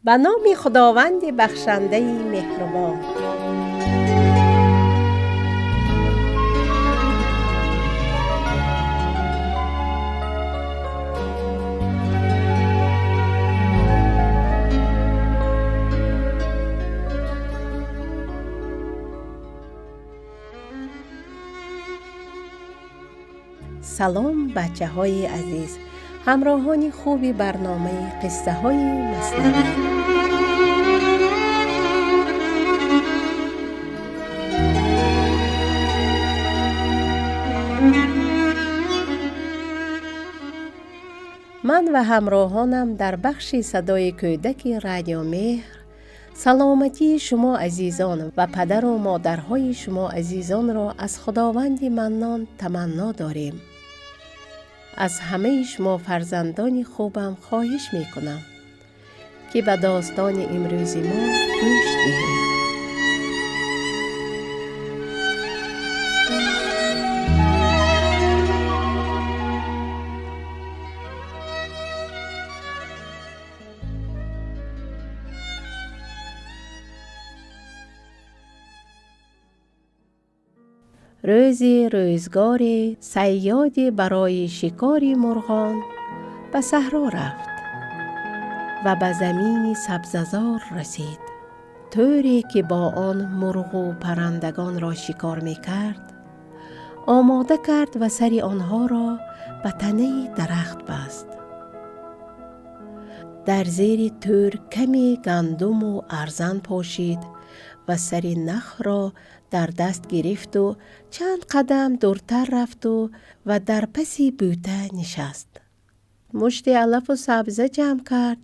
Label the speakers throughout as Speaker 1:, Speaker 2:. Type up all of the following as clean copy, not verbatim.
Speaker 1: به نام خداوند بخشنده مهربان. سلام بچه های عزیز، همراهان خوبی برنامه قصه های مثنوی. من و همراهانم در بخش صدای کودک رادیو مهر سلامتی شما عزیزان و پدر و مادرهای شما عزیزان را از خداوند منان تمنا داریم. از همه شما فرزندان خوبم خواهش میکنم که به داستان امروز ما گوش دهید. روزگار صیادی برای شکار مرغان به صحرا رفت و به زمین سبززار رسید. طوری که با آن مرغ و پرندگان را شکار می کرد آماده کرد و سر آنها را به تنه درخت بست. در زیر تور کمی گندم و ارزن پاشید و سر نخ را در دست گرفت و چند قدم دورتر رفت و در پسی بوته نشست. مشت علف و سبزه جمع کرد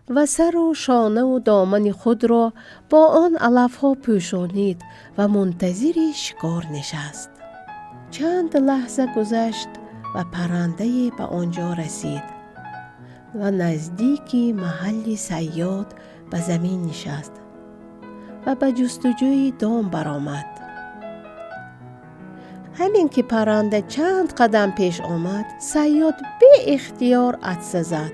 Speaker 1: و سر و شانه و دامن خود را با آن علف ها پوشانید و منتظر شکار نشست. چند لحظه گذشت و پرنده به آنجا رسید و نزدیک محل صیاد به زمین نشست و به جستجوی دام برآمد. همین که پرنده چند قدم پیش آمد، صیاد به اختیار عطسه زد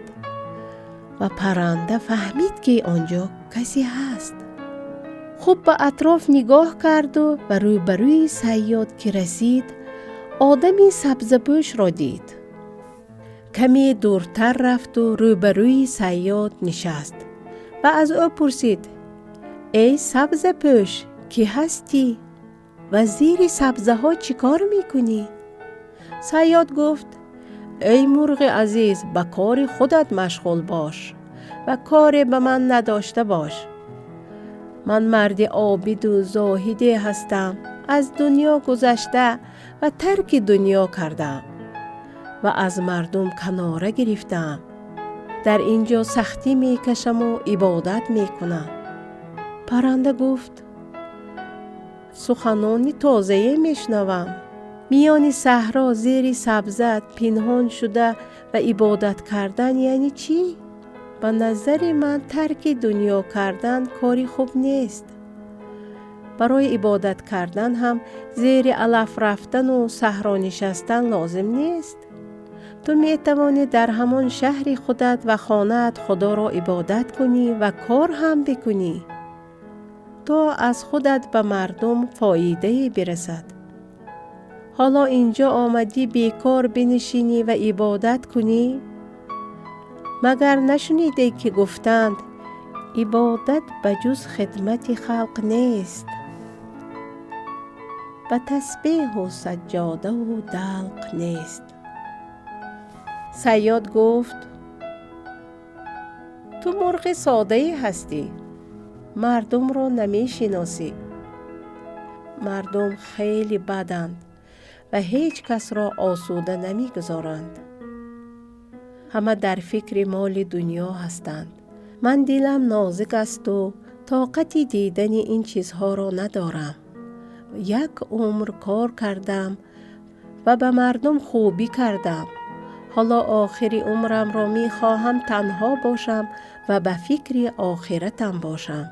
Speaker 1: و پرنده فهمید که آنجا کسی هست. خوب به اطراف نگاه کرد و روبروی صیاد که رسید آدمی سبزپوش را دید. کمی دورتر رفت و روبروی صیاد نشست و از او پرسید: ای سبزپوش، کی هستی و زیر سبزه ها چی کار میکنی؟ صیاد گفت: ای مرغ عزیز، به کار خودت مشغول باش و کاری به من نداشته باش. من مرد عابد و زاهدی هستم، از دنیا گذشته و ترک دنیا کردم و از مردم کناره گرفتم. در اینجا سختی میکشم و عبادت میکنم. پرنده گفت: سخنانی تازه میشنوم. میان صحرا زیر سبزت پنهان شده و عبادت کردن یعنی چی؟ به نظر من ترک دنیا کردن کاری خوب نیست. برای عبادت کردن هم زیر علف رفتن و صحرا نشستن لازم نیست. تو میتوانی در همان شهر خودت و خانه‌ات خدا را عبادت کنی و کار هم بکنی تا از خودت به مردم فایده برسد. حالا اینجا آمدی بیکار بنشینی و عبادت کنی؟ مگر نشنیده که گفتند عبادت بجز خدمت خلق نیست، به تسبیح و سجاده و دلق نیست. صیاد گفت: تو مرغ ساده هستی، مردم را نمی شناسی. مردم خیلی بدند و هیچ کس را آسوده نمی گذارند. همه در فکر مال دنیا هستند. من دلم نازک است و طاقت دیدن این چیزها را ندارم. یک عمر کار کردم و به مردم خوبی کردم. حالا آخر عمرم را می خواهم تنها باشم و به فکر آخرتم باشم.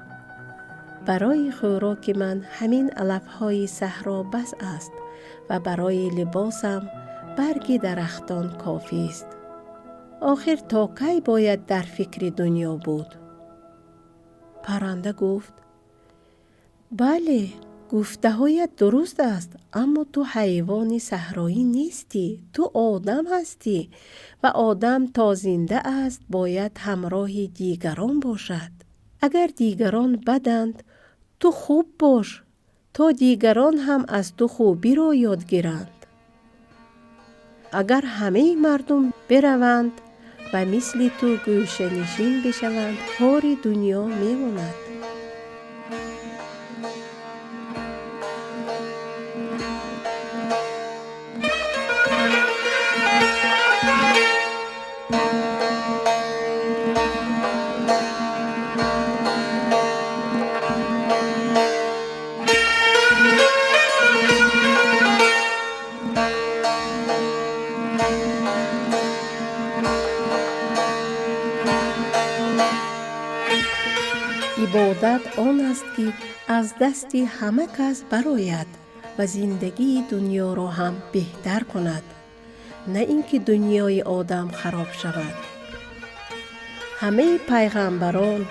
Speaker 1: برای خوراک من همین علف‌های صحرا بس است و برای لباسم برگ درختان کافی است. آخر تا کی باید در فکر دنیا بود؟ پرنده گفت بله، گفته‌هایت درست است، اما تو حیوان صحرایی نیستی، تو آدم هستی و آدم تا زنده است باید همراه دیگران باشد. اگر دیگران بدند تو خوب باش تا دیگران هم از تو خوبی را یاد گیرند. اگر همه مردم بروند و مثل تو گوشه نشین بشوند کار دنیا میماند. عبادت آن است که از دست همه کس برآید و زندگی دنیا را هم بهتر کند، نه اینکه دنیای آدم خراب شود. همه پیغمبران،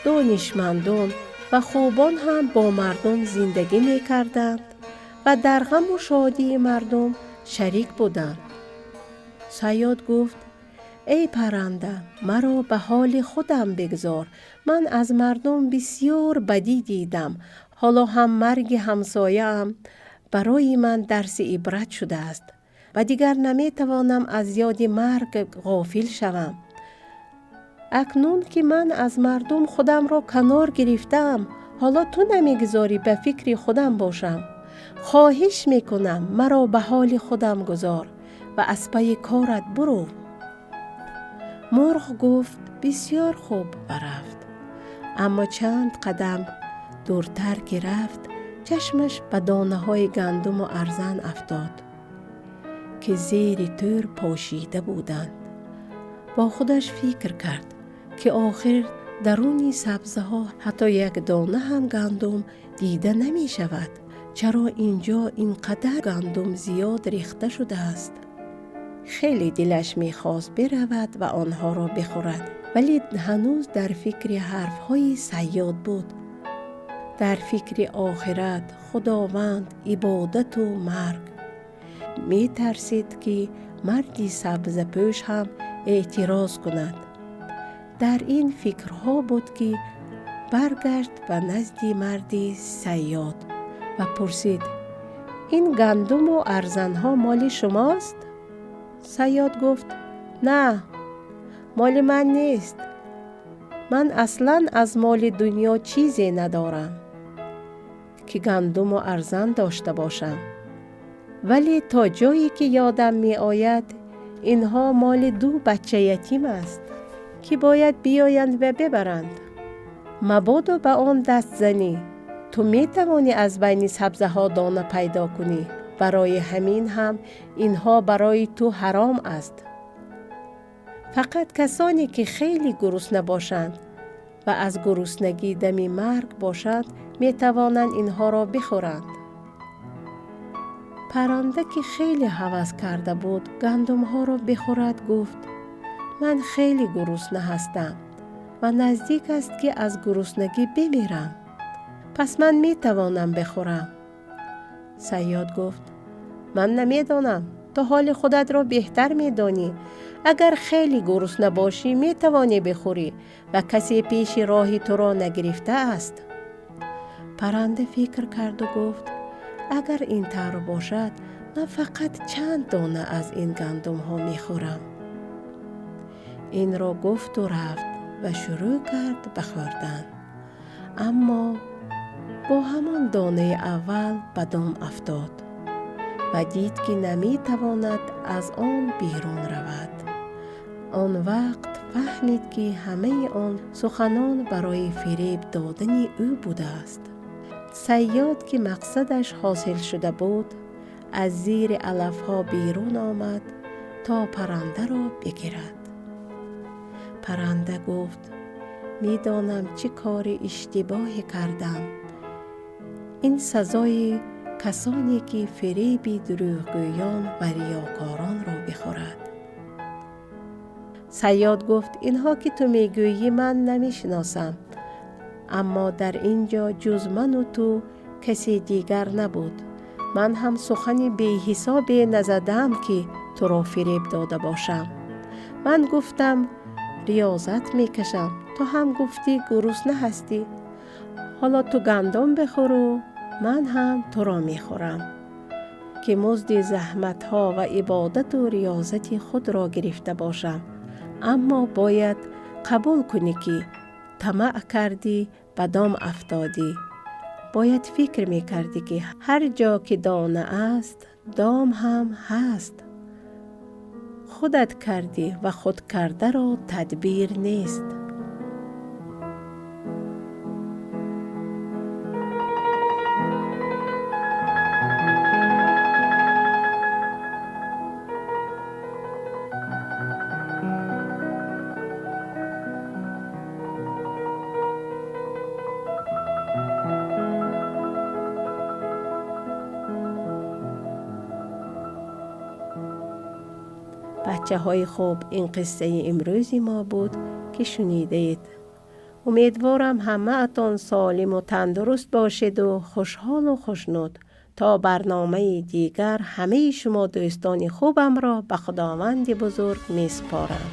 Speaker 1: دانشمندان و خوبان هم با مردم زندگی می کردند و در غم و شادی مردم شریک بودند. صیاد گفت ای پرنده، مرا به حال خودم بگذار. من از مردم بسیار بدی دیدم. حالا هم مرگ همسایه‌ام برای من درس عبرت شده است و دیگر نمی توانم از یاد مرگ غافل شوم. اکنون که من از مردم خودم را کنار گرفتم، حالا تو نمیگذاری به فکر خودم باشم. خواهش میکنم مرا به حال خودم گذار و از پی کارت برو. مرغ گفت بسیار خوب و رفت. اما چند قدم دورتر که رفت چشمش به دانه های گندم و ارزن افتاد که زیر تور پاشیده بودند. با خودش فکر کرد که آخر درون سبزه ها حتی یک دانه هم گندم دیده نمی شود. چرا اینجا اینقدر گندم زیاد ریخته شده است؟ خیلی دلش می‌خواست برود و آنها را بخورد، ولی هنوز در فکر حرف‌های صیاد بود. در فکر آخرت، خداوند، عبادت و مرگ. می‌ترسید که مردی سبزه پوش هم اعتراض کند. در این فکرها بود که برگشت و نزد مردی صیاد و پرسید این گندم و ارزن‌ها مال شماست؟ صیاد گفت نه، مال من نیست. من اصلاً از مال دنیا چیزی ندارم که گندم و ارزن داشته باشم. ولی تا جایی که یادم می آید اینها مال 2 بچه یتیم است که باید بیایند و ببرند. مبادا به آن دست زنی. تو می توانی از بین سبزه ها دانه پیدا کنی. برای همین هم اینها برای تو حرام است. فقط کسانی که خیلی گرسنه باشند و از گرسنگی دم مرگ باشند می توانند اینها را بخورند. پرنده که خیلی هوس کرده بود گندم ها را بخورد گفت من خیلی گرسنه هستم و نزدیک است که از گرسنگی بمیرم. پس من می توانم بخورم. صیاد گفت من نمیدانم. تو حال خودت را بهتر میدانی. اگر خیلی گرسنه باشی می توانی بخوری و کسی پیش راهی تو را نگرفته است. پرنده فکر کرد و گفت اگر این طور باشد من فقط چند دانه از این گندم ها می خورم. این را گفت و رفت و شروع کرد به خوردن. اما با همان دانه اول به دام افتاد و دید که نمی تواند از آن بیرون رود. آن وقت فهمید که همه آن سخنان برای فریب دادن او بوده است. صیاد که مقصدش حاصل شده بود از زیر علفها بیرون آمد تا پرنده را بگیرد. پرنده گفت می دانم چه کار اشتباهی کردم. این سزای کسانی که فریب دروغگویان و ریاکاران را بخورد. صیاد گفت اینها که تو میگویی من نمیشناسم. اما در اینجا جز من و تو کسی دیگر نبود. من هم سخنی بی حساب نزدم که تو را فریب داده باشم. من گفتم ریاضت میکشم، تو هم گفتی گرسنه هستی. حالا تو گندم بخور و من هم تو را میخورم که مزد زحمت ها و عبادت و ریاضت خود را گرفته باشم. اما باید قبول کنی که طمع کردی به دام افتادی. باید فکر میکردی که هر جا که دانه است دام هم هست. خودت کردی و خود کرده را تدبیر نیست. بچه های خوب، این قصه امروزی ما بود که شنیدید. امیدوارم همه اتان سالم و تندرست باشید و خوشحال و خوشنود. تا برنامه دیگر همه شما دوستان خوبم را به خداوند بزرگ می سپارم.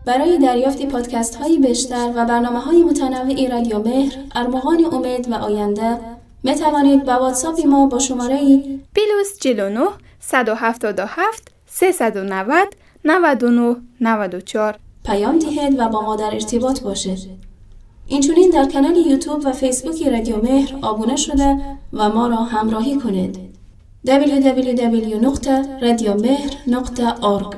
Speaker 2: برای دریافت پادکست هایی بیشتر و برنامه های متنوعی رادیو مهر، ارمغان امید و آینده می توانید با واتساپ ما با شماره
Speaker 3: +49 177 390 99 94
Speaker 2: پیام دهید و با ما در ارتباط باشید. اینچنین در کانال یوتیوب و فیسبوک رادیو مهر آبونه شده و ما را همراهی کنید. www.radiomehr.org